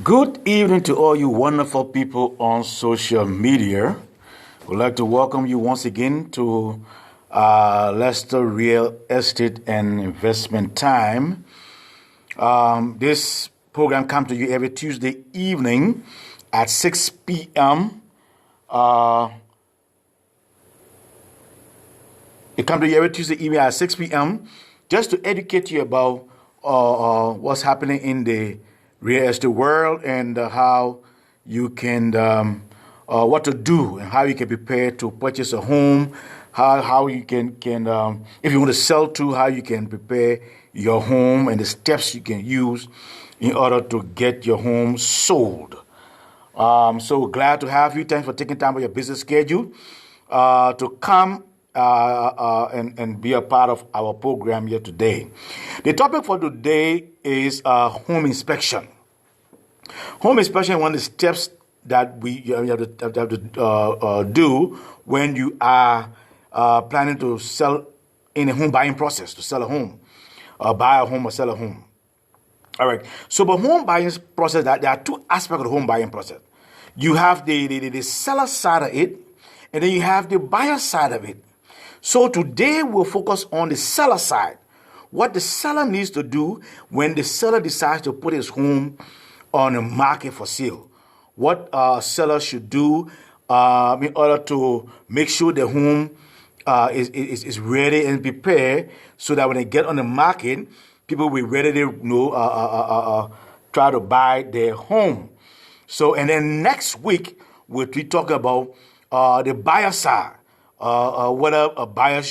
Good evening to all you wonderful people on social media. We'd like to welcome you once again to Leicester Real Estate and Investment Time. This program comes to you every Tuesday evening at 6 p.m. It comes to you every Tuesday evening at 6 p.m. just to educate you about what's happening in the real estate world and how you can, what to do and how you can prepare to purchase a home, how you can if you want to sell to, how you can prepare your home and the steps you can use in order to get your home sold. So glad to have you. Thanks for taking time out of your business schedule to come and be a part of our program here today. The topic for today is home inspection. Home inspection is one of the steps that you have to do when you are planning to sell in a home buying process, to sell a home, buy a home or sell a home. All right. So, the home buying process, there are two aspects of the home buying process. You have the seller side of it, and then you have the buyer side of it. So today we'll focus on the seller side. What the seller needs to do when the seller decides to put his home on the market for sale. What a seller should do in order to make sure the home is ready and prepared so that when they get on the market, people will be ready to try to buy their home. So, and then next week, we'll be talking about the buyer side. Whether a buyer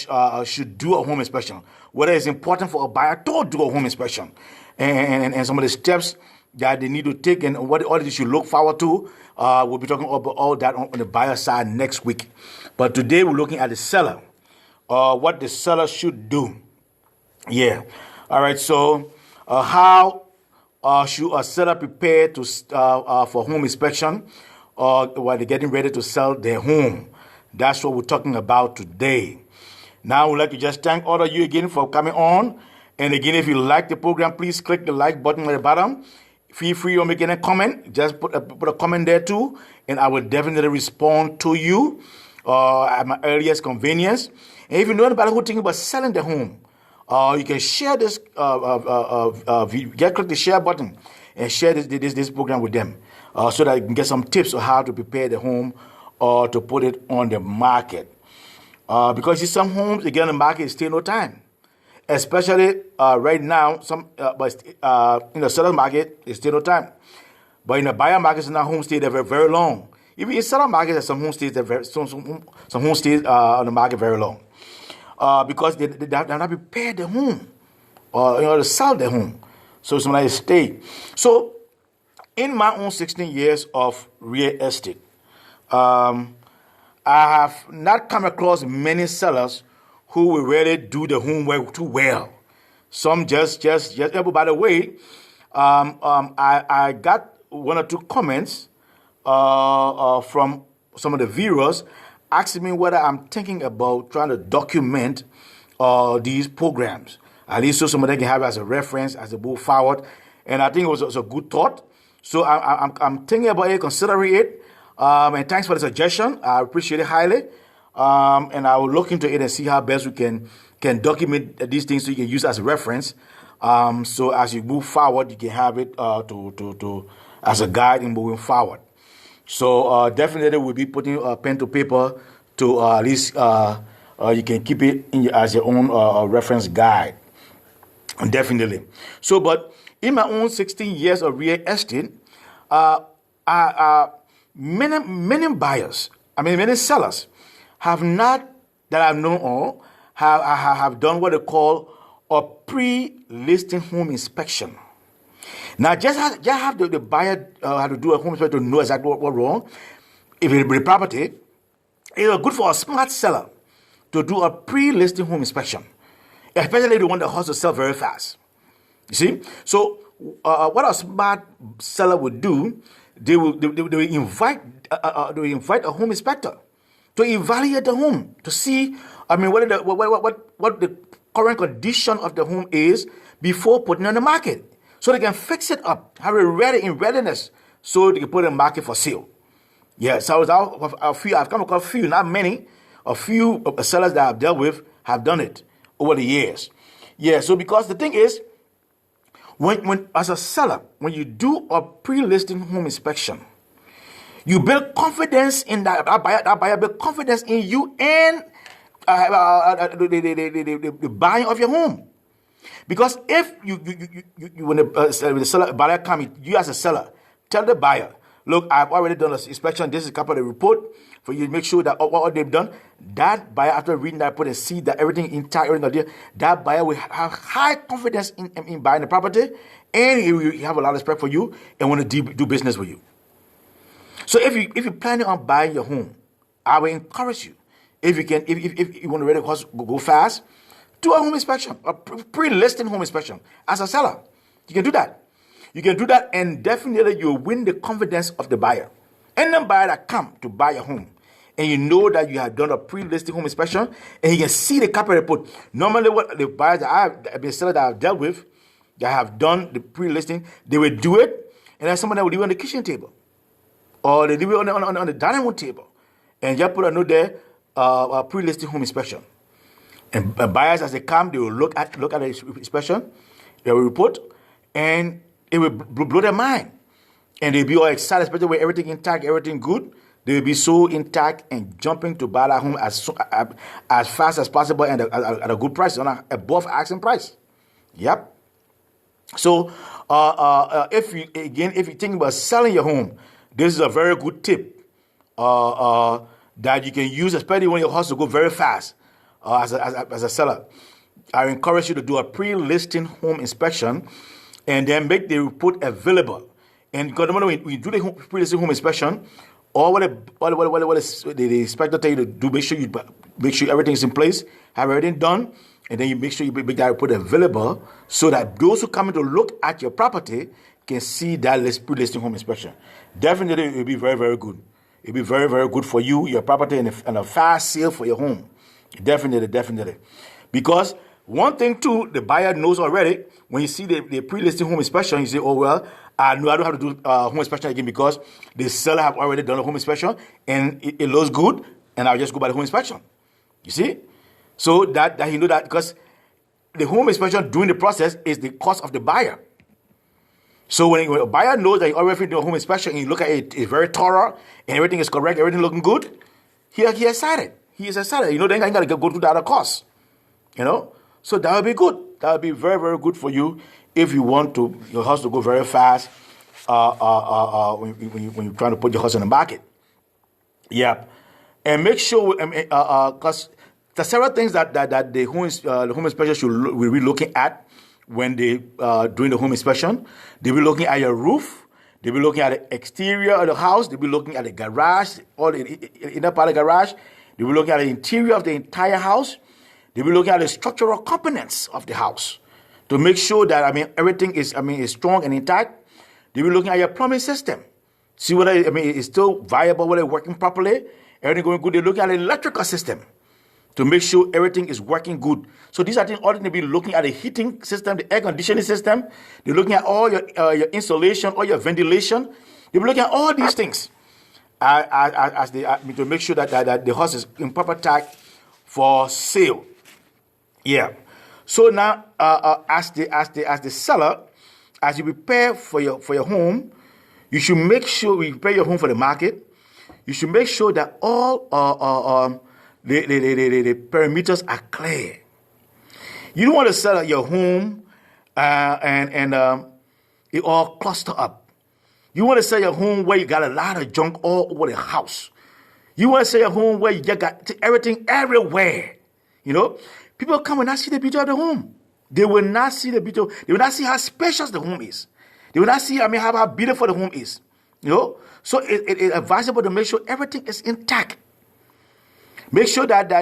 should do a home inspection, whether it's important for a buyer to do a home inspection, and some of the steps that they need to take and what they should look forward to. We'll be talking about all that on the buyer side next week. But today we're looking at the seller, what the seller should do. Yeah. All right. So how should a seller prepare to for home inspection while they're getting ready to sell their home? That's what we're talking about today. Now, we'd like to just thank all of you again for coming on. And again, if you like the program, please click the like button at the bottom. Feel free to make any comment. Just put a comment there too, and I will definitely respond to you at my earliest convenience. And if you know anybody who thinking about selling the home, you can share this. Click the share button and share this program with them, so that you can get some tips on how to prepare the home or to put it on the market. Because some homes, they get on the market, it stays no time. Especially right now, but in the seller market, it stays no time. But in the buyer market, some homes stay there very, very long. Even in seller market, there's some homes stay there some homes stay on the market very long. Because they're not prepared the home or to sell the home. So somebody stay. So in my own 16 years of real estate, I have not come across many sellers who will really do the homework too well. Some just. By the way, I got one or two comments from some of the viewers asking me whether I'm thinking about trying to document these programs. At least so somebody can have it as a reference as they move forward. And I think it was a good thought. So I'm thinking about it, considering it. And thanks for the suggestion. I appreciate it highly. And I will look into it and see how best we can document these things so you can use as a reference. So as you move forward, you can have it to as a guide in moving forward. So definitely we'll be putting pen to paper to at least you can keep it as your own reference guide. Definitely. So, but in my own 16 years of real estate, many buyers, many sellers have not, that I've known of, have done what they call a pre-listing home inspection. Now, just have the buyer have to do a home inspection to know exactly what's wrong. If it's the property, it's good for a smart seller to do a pre-listing home inspection, especially the one that wants to sell very fast. You see? So, what a smart seller would do, they will invite a home inspector to evaluate the home to see, what the current condition of the home is before putting it on the market, so they can fix it up, have it ready in readiness so they can put it in the market for sale. Yeah, so I've come across a few, not many, a few sellers that I've dealt with have done it over the years. Yeah, so because the thing is, when as a seller, when you do a pre-listing home inspection, you build confidence in that buyer build confidence in you and the buying of your home. Because if you when the seller buyer comes, you as a seller tell the buyer, look, I've already done an inspection. This is a couple of the report for you to make sure that what they've done. That buyer, after reading that report and see that everything intact, everything there, that buyer will have high confidence in buying the property, and he will have a lot of respect for you and want to do business with you. So if you're planning on buying your home, I will encourage you, if you want to really go fast, do a home inspection, a pre-listing home inspection as a seller. You can do that. You can do that, and definitely you'll win the confidence of the buyer. Any buyer that come to buy your home, and you know that you have done a pre-listing home inspection, and you can see the capital report. Normally, what the buyers that the seller that I've dealt with, that have done the pre-listing, they will do it, and then someone that will leave it on the kitchen table, or they leave it on the dining room table, and just put a note there, pre-listing home inspection. And buyers, as they come, they will look at the inspection, they will report, and it will blow their mind. And they'll be all excited, especially with everything intact, everything good. They will be so intact and jumping to buy that home as fast as possible and at a good price, above asking price. Yep. So, if you think about selling your home, this is a very good tip that you can use, especially when your house will go very fast. As a seller, I encourage you to do a pre-listing home inspection and then make the report available. And because when you do the pre-listing home inspection, or what the inspector tell you to do, make sure everything is in place, have everything done, and then you make sure you make that report available so that those who come in to look at your property can see that pre-listing home inspection. Definitely, it will be very, very good. It will be very, very good for you, your property, and a fast sale for your home. Definitely. Because one thing too, the buyer knows already, when you see the pre-listing home inspection, you say, oh, well, I know I don't have to do home inspection again because the seller have already done a home inspection and it looks good, and I'll just go by the home inspection. You see? So that you know that, because the home inspection during the process is the cost of the buyer. So when a buyer knows that you already did a home inspection and you look at it, it's very thorough and everything is correct, everything looking good, he excited. He is excited. You know, then I got to go through the other costs. You know? So that would be good. That would be very, very good for you if you want your house to go very fast when you're trying to put your house on the market. Yeah. And make sure, because there's several things that the home inspection will be looking at when they doing the home inspection. They'll be looking at your roof. They'll be looking at the exterior of the house. They'll be looking at the garage, or the inner part of the garage. They'll be looking at the interior of the entire house. They'll be looking at the structural components of the house to make sure that, everything is strong and intact. They'll be looking at your plumbing system. See whether, it's still viable, whether it's working properly, everything going good. They're looking at the electrical system to make sure everything is working good. So these are things all they be looking at: the heating system, the air conditioning system. They're looking at all your insulation, all your ventilation. They'll be looking at all these things. To make sure that the house is in proper tact for sale. Yeah. So now, as the seller, as you prepare for your home, you should make sure you prepare your home for the market. You should make sure that all the perimeters are clear. You don't want to sell your home and it all cluster up. You want to sell your home where you got a lot of junk all over the house. You want to sell your home where you just got everything everywhere. You know, people come and not see the beauty of the home. They will not see the beauty. They will not see how spacious the home is. They will not see, how beautiful the home is. You know, so it's advisable to make sure everything is intact. Make sure that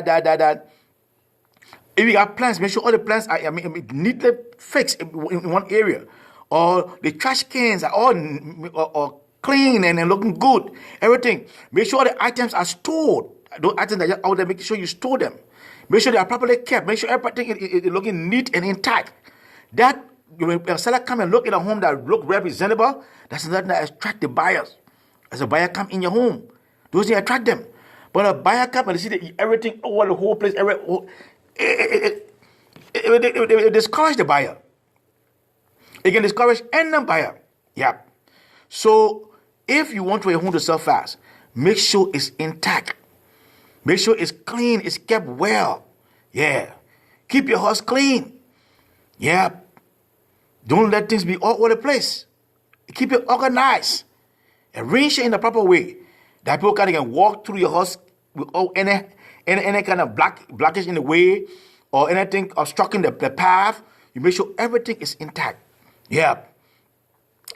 if you got plants, make sure all the plants are neatly fixed in one area. Or the trash cans are all clean and looking good. Everything. Make sure the items are stored. Those items that are out there, make sure you store them. Make sure they are properly kept. Make sure everything is looking neat and intact. That when a seller come and look at a home that look representable, that's nothing that attract the buyers. As a buyer come in your home, those things attract them. But a buyer come and they see that everything, all the whole place, it discourage the buyer. It can discourage any buyer. Yeah. So if you want your home to sell fast, make sure it's intact. Make sure it's clean, it's kept well. Yeah. Keep your house clean. Yeah. Don't let things be all over the place. Keep it organized. Arrange it in the proper way that people can walk through your house without any kind of blockage in the way or anything obstructing the path. You make sure everything is intact. Yeah.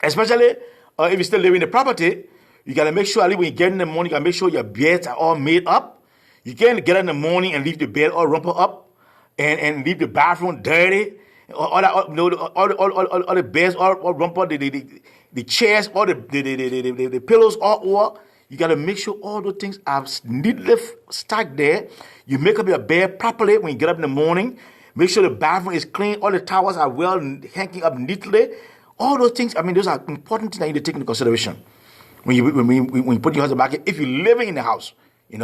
Especially if you still live in the property, you got to make sure when you get in the morning, you got to make sure your beds are all made up. You can't get in the morning and leave the bed all rumpled up and leave the bathroom dirty. All the beds all rumpled, the chairs, all the pillows all over. You got to make sure all those things are neatly stacked there. You make up your bed properly when you get up in the morning. Make sure the bathroom is clean. All the towels are well hanging up neatly. All those things, those are important things that you need to take into consideration when you put your house in the market. If you're living in the house, if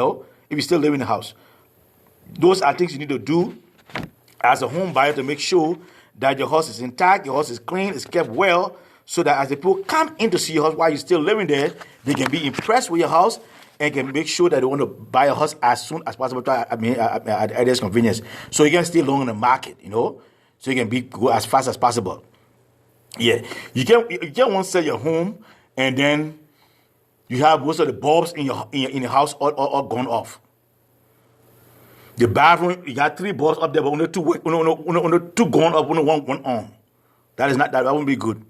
you still live in the house, those are things you need to do as a home buyer to make sure that your house is intact, your house is clean, it's kept well, so that as the people come in to see your house while you're still living there, they can be impressed with your house and can make sure that they want to buy a house as soon as possible at the earliest convenience. So you can stay long in the market, so you can go as fast as possible. Yeah, you can't want to sell your home and then you have most of the bulbs in your house all gone off. The bathroom, you got 3 bulbs up there, but only 2 gone up, only one on. That won't be good.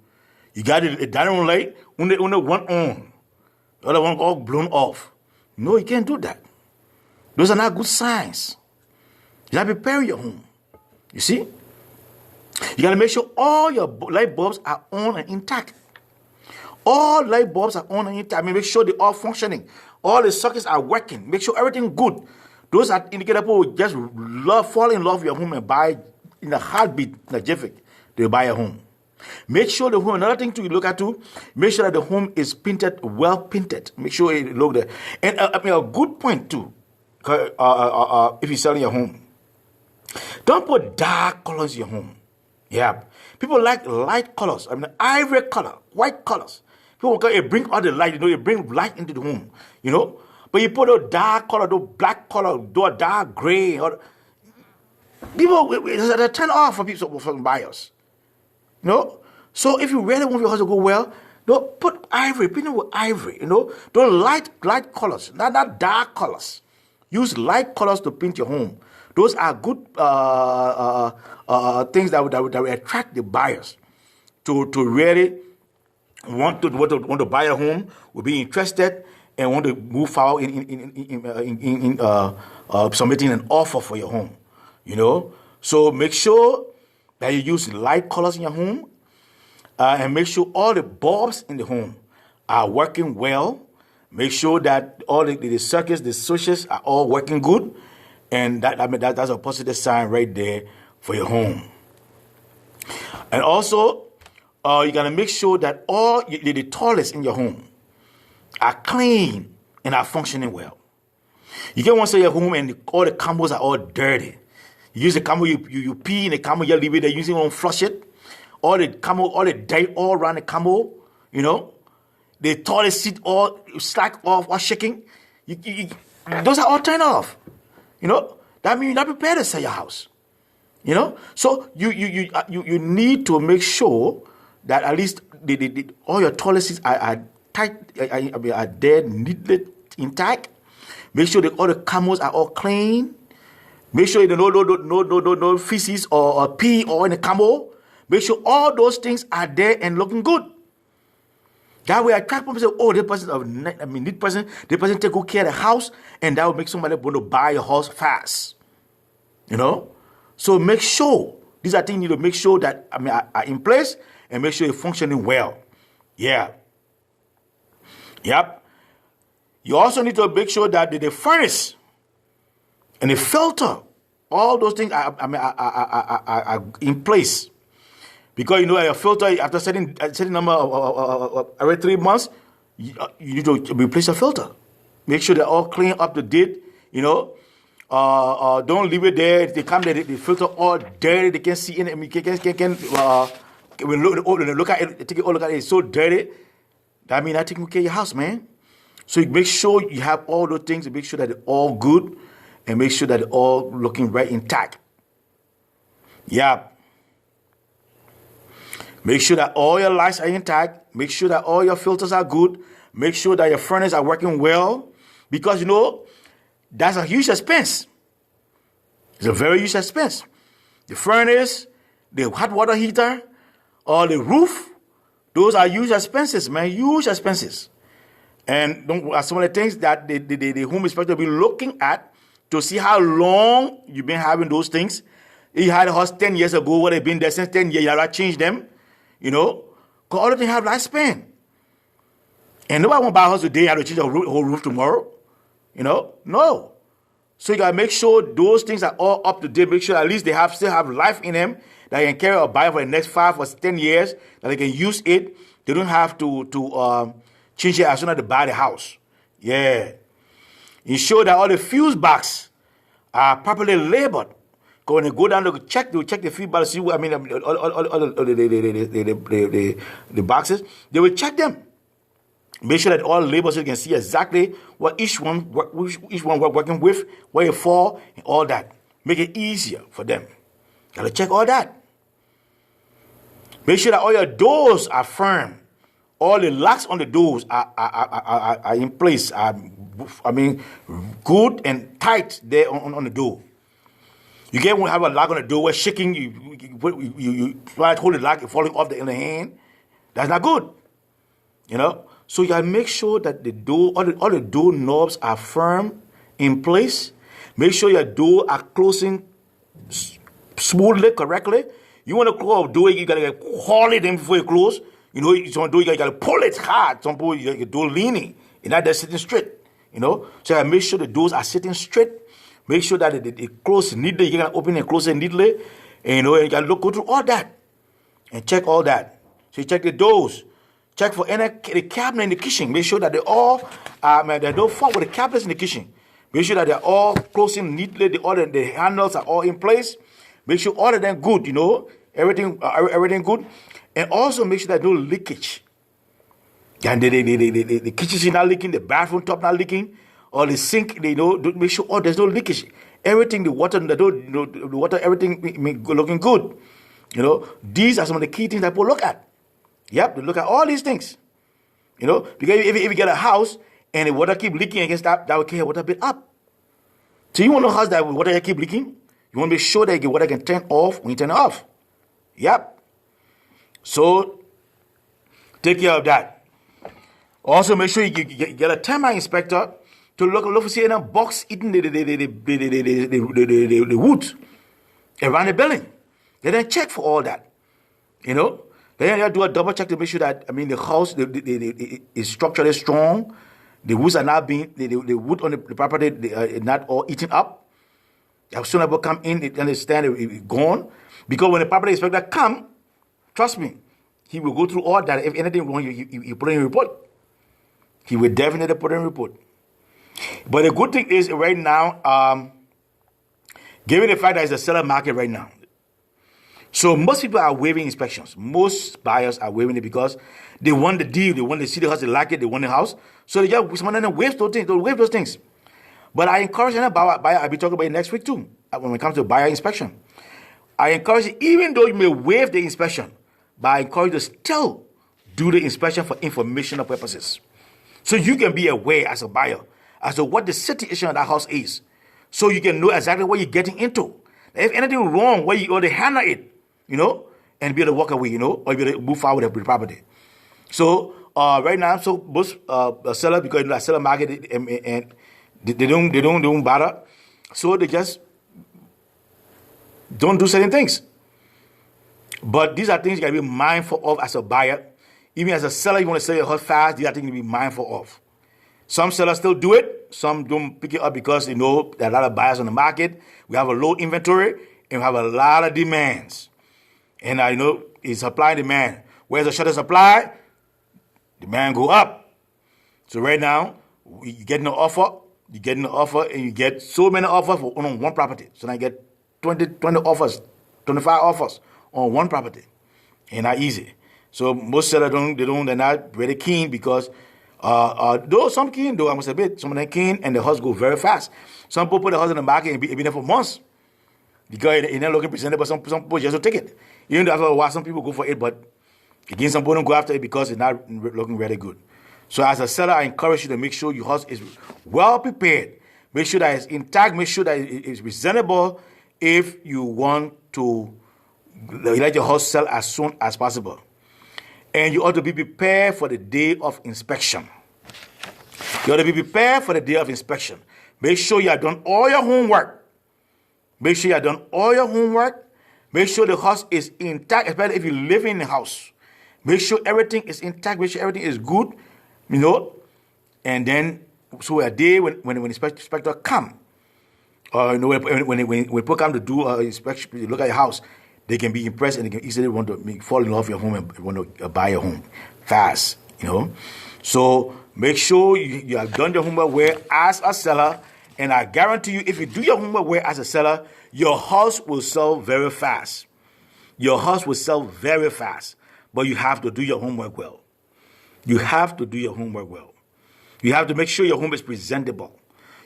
You got a dining room light, only 1 on. The other one all blown off. No, you can't do that. Those are not good signs. You got to prepare your home. You see? You got to make sure all your light bulbs are on and intact. All light bulbs are on and intact. Make sure they're all functioning. All the sockets are working. Make sure everything good. Those are indicators people will just fall in love with your home and buy in a heartbeat, in a jiffy. They'll buy a home. Make sure the home, another thing to look at too, make sure that the home is painted, well painted. Make sure it look there. And a good point too, if you're selling your home, don't put dark colors in your home. Yeah. People like light colors. Ivory color, white colors. People bring all the light, you bring light into the home, But you put a dark color, those black color, those dark gray, people, it's a turn off for people, for buyers. So if you really want your house to go well, don't put ivory, paint it with ivory, Don't light colors, not dark colors. Use light colors to paint your home. Those are good things that will attract the buyers to really want to buy a home, will be interested and want to move forward in submitting an offer for your home. So make sure that you use light colors in your home, and make sure all the bulbs in the home are working well. Make sure that all the circuits, the switches are all working good, and that's a positive sign right there for your home. And also, you gotta make sure that all the toilets in your home are clean and are functioning well. You can't want to say your home and all the combos are all dirty. You use the combo, you pee in the combo, you leave it there, you won't flush it. All the combo, all the dirt all around the combo, the toilet seat all slack off or shaking. Those are all turned off. That means you're not prepared to sell your house. So you need to make sure that at least all your toilet seats are tight, are there neatly intact. Make sure that all the combos are all clean. Make sure no feces or pee or in the combo. Make sure all those things are there and looking good. That way, attract people say, "Oh, this person neat person. This person take good care of the house," and that will make somebody want to buy your house fast. So make sure these are things you need to make sure that are in place and make sure you're functioning well. Yeah. Yep. You also need to make sure that the furnace and the filter, all those things are in place. Because you know your filter after certain number of every 3 months, you need to replace the filter. Make sure they're all clean, up to date. You know, don't leave it there. They come there, the filter all dirty. They can't see in it. I mean, when look at it, take a look at it. It's so dirty. That means I taking care of your house, man. So you make sure you have all those things and make sure that they're all good and make sure that they're all looking right intact. Yeah. Make sure that all your lights are intact. Make sure that all your filters are good. Make sure that your furnace are working well. Because, you know, that's a huge expense. It's a very huge expense. The furnace, the hot water heater, or the roof, those are huge expenses, man. Huge expenses. And some of the things that the home inspector will be looking at to see how long you've been having those things. You had a house 10 years ago, what they've been there since 10 years, you have to change them. You know, because all of them have lifespan. And nobody won't buy a house today and have to change the whole roof tomorrow. You know, no. So you gotta make sure those things are all up to date. Make sure at least they still have life in them that you can carry or buy for the next 5 or 10 years. That they can use it. They don't have to change it as soon as they buy the house. Yeah. Ensure that all the fuse box are properly labeled. When they go down to check, they'll check the fuse box. See what I mean, all the boxes. They will check them. Make sure that all labels so you can see exactly what each one we're working with, where it fall, and all that. Make it easier for them. Gotta check all that. Make sure that all your doors are firm. All the locks on the doors are in place. Good and tight there on the door. You can't have a lock on the door where shaking, you try to hold the lock, falling off in the hand. That's not good. You know? So you gotta make sure that the door, all the door knobs are firm in place. Make sure your door are closing smoothly, correctly. You want to close a door, you gotta hold it in before you close. You know, some door you gotta pull it hard. Some door your door leaning, and not just sitting straight. You know, so you gotta make sure the doors are sitting straight. Make sure that it close neatly. You can open and close it neatly. And you know, you can go through all that and check all that. So you check the doors. Check for the cabinet in the kitchen. Make sure that they all they don't fall with the cabinets in the kitchen. Make sure that they're all closing neatly. The handles are all in place. Make sure all of them good. You know, everything good. And also make sure that no leakage. And the kitchen is not leaking. The bathroom top not leaking. Or the sink, make sure there's no leakage. Everything, the water, everything looking good. You know, these are some of the key things that people look at. Yep, they look at all these things. You know, because if you get a house and the water keep leaking against that will carry water bit up. So you want a house that water keep leaking? You want to make sure that the water can turn off when you turn it off. Yep. So take care of that. Also, make sure you get a termite inspector to look for see any bugs eating the wood around the building. They then check for all that. You know, then they do a double check to make sure that the house is structurally strong. The woods are not being the wood on the property not all eaten up. As soon as people come in, they understand it's gone. Because when the property inspector come, trust me, he will go through all that. If anything wrong, you put in a report. He will definitely put in a report. But the good thing is right now, given the fact that it's a seller market right now, so most people are waiving inspections. Most buyers are waiving it because they want the deal, they want to see the house, they like it, they want the house. So they just some of them waive those things. They'll waive those things. But I encourage any buyer. I'll be talking about it next week too when it comes to buyer inspection. I encourage you, even though you may waive the inspection, but I encourage you to still do the inspection for informational purposes, so you can be aware as a buyer as to what the situation of that house is, so you can know exactly what you're getting into. If anything wrong, where you ought to handle it, and be able to walk away, or be able to move forward with the property. So right now, so most sellers, because the seller market and they don't bother, so they just don't do certain things. But these are things you gotta be mindful of as a buyer. Even as a seller, you want to sell your house fast, these are things to be mindful of. Some sellers still do it. Some don't pick it up because there are a lot of buyers on the market. We have a low inventory and we have a lot of demands. And is supply and demand. Where's the shorter supply? Demand go up. So right now, you getting an offer, and you get so many offers on one property. So now you get 20 offers, 25 offers on one property. Ain't not easy. So most sellers they're not very keen because though some keen, though I must admit, some of them keen and the house go very fast. Some people put the house in the market and be there for months because it's not looking presentable. Some people just don't take it. Even though after a while some people go for it, but again some people don't go after it because it's not looking really good. So as a seller, I encourage you to make sure your house is well prepared. Make sure that it's intact. Make sure that it's presentable if you want to let your house sell as soon as possible. And you ought to be prepared for the day of inspection. You ought to be prepared for the day of inspection. Make sure you have done all your homework. Make sure you have done all your homework. Make sure the house is intact, especially if you live in the house. Make sure everything is intact. Make sure everything is good, And then, so a day when the inspector come, or when people come to do inspection, look at your house, they can be impressed and they can easily want to fall in love with your home and want to buy your home fast, So make sure you have done your homework well as a seller, and I guarantee you, if you do your homework well as a seller, your house will sell very fast. Your house will sell very fast, but you have to do your homework well. You have to do your homework well. You have to make sure your home is presentable.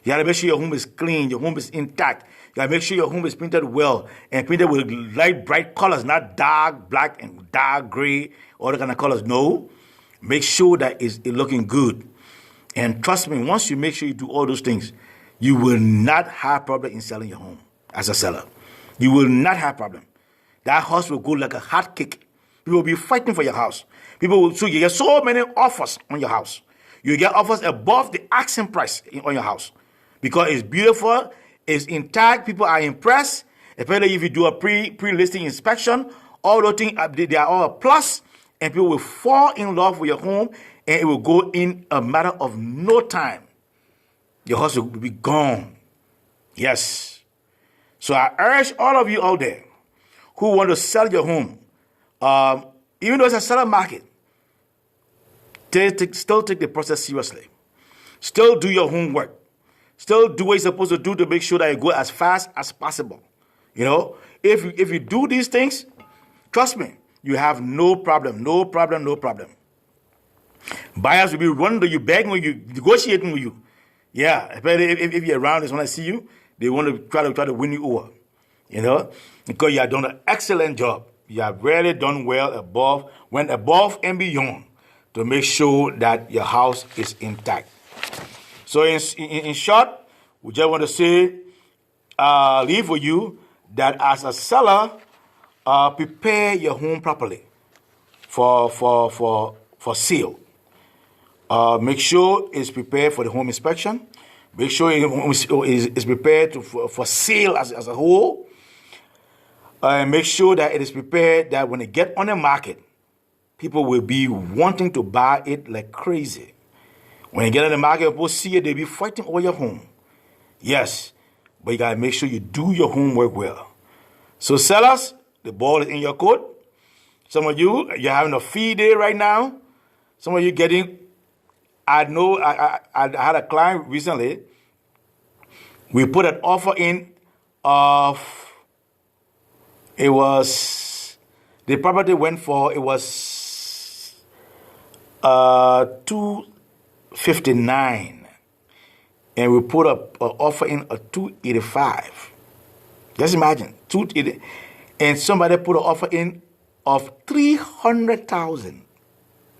You got to make sure your home is clean, your home is intact. You got to make sure your home is painted well and painted with light, bright colors, not dark black and dark gray, all the kind of colors. No. Make sure that it's looking good. And trust me, once you make sure you do all those things, you will not have problem in selling your home as a seller. You will not have problem. That house will go like a hot cake. People will be fighting for your house. So you get so many offers on your house. You get offers above the asking price on your house. Because it's beautiful, it's intact, people are impressed. Especially if you do a pre-listing inspection, all those things, they are all a plus, and people will fall in love with your home, and it will go in a matter of no time. Your house will be gone. Yes. So I urge all of you out there who want to sell your home, even though it's a seller market, still take the process seriously. Still do your homework. Still do what you're supposed to do to make sure that you go as fast as possible. If you do these things, trust me, you have no problem. Buyers will be running to you, begging with you, negotiating with you. Yeah, if you're around, when I see you, they want to try to win you over. Because you have done an excellent job. You have really done well went above and beyond to make sure that your house is intact. So in short, we just want to say, leave for you that as a seller, prepare your home properly for sale. Make sure it's prepared for the home inspection. Make sure it's prepared for sale as a whole. Make sure that it is prepared that when it get on the market, people will be wanting to buy it like crazy. When you get on the market, people see it, they'll be fighting over your home. Yes, but you got to make sure you do your homework well. So sellers, the ball is in your court. Some of you're having a fee day right now. Some of you getting, I know, I had a client recently. We put an offer in of, the property went for, it was $259, and we put an offer in a $285. Just imagine, $280, and somebody put an offer in of $300,000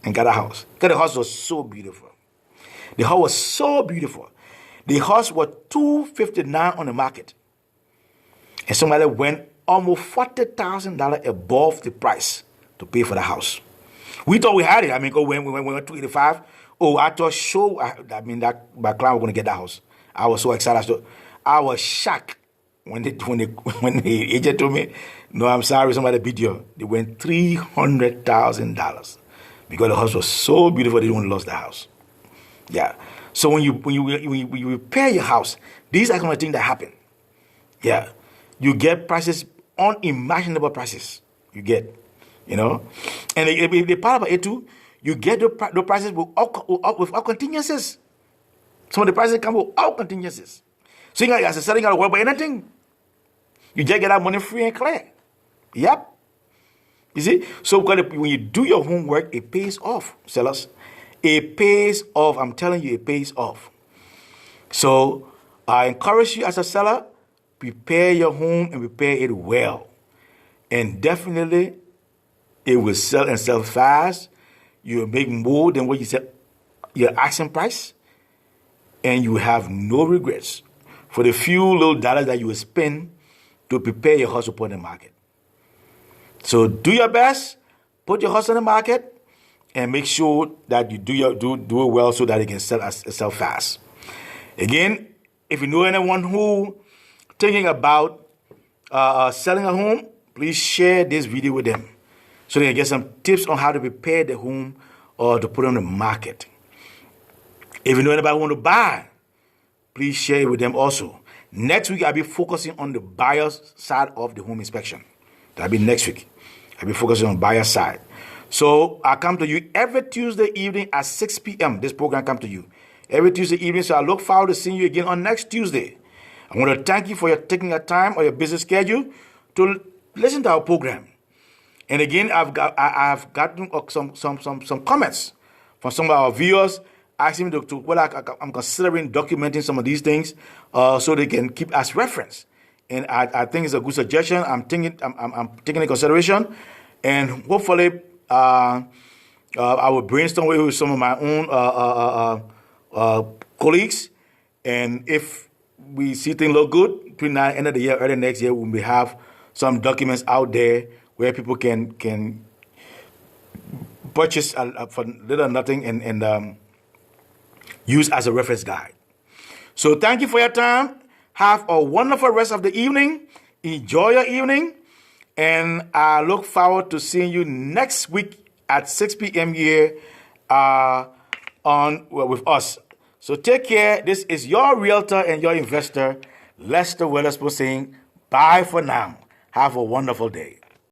and got a house. Because the house was so beautiful. The house was so beautiful. The house was $259 on the market, and somebody went almost $40,000 above the price to pay for the house. We thought we had it. When we went to 85, I thought that my client was going to get that house. I was so excited. I was shocked when the agent told me, "No, I'm sorry, somebody beat you." They went $300,000 because the house was so beautiful. They didn't lose the house. Yeah. So when you repair your house, these are the kind of things that happen. Yeah. You get prices, unimaginable prices. You get. you know. And the part about it too, you get the prices without contingencies. Some of the prices come without contingencies. So you as a seller, you gotta worry about anything. You just get that money free and clear. Yep. You see? So when you do your homework, it pays off, sellers. It pays off. I'm telling you, it pays off. So I encourage you as a seller, prepare your home and prepare it well. And definitely, it will sell and sell fast. You will make more than what you said, your asking price. And you will have no regrets for the few little dollars that you will spend to prepare your house upon the market. So do your best, put your house on the market, and make sure that you do it well so that it can sell fast. Again, if you know anyone who thinking about selling a home, please share this video with them so they can get some tips on how to prepare the home or to put it on the market. If you know anybody who want to buy, please share it with them also. Next week, I'll be focusing on the buyer's side of the home inspection. That'll be next week. I'll be focusing on buyer's side. So I come to you every Tuesday evening at 6 p.m. This program comes to you every Tuesday evening. So I look forward to seeing you again on next Tuesday. I want to thank you for taking your time or your busy schedule to listen to our program. And again, I've gotten some comments from some of our viewers asking me to I'm considering documenting some of these things so they can keep as reference. And I think it's a good suggestion. I'm taking into consideration, and hopefully I will brainstorm with some of my own colleagues. And if we see things look good, between now and end of the year, early next year, we may have some documents out there where people can purchase for little or nothing and use as a reference guide. So thank you for your time. Have a wonderful rest of the evening. Enjoy your evening. And I look forward to seeing you next week at 6 p.m. here with us. So take care. This is your realtor and your investor, Lester Weatherspoon, saying bye for now. Have a wonderful day.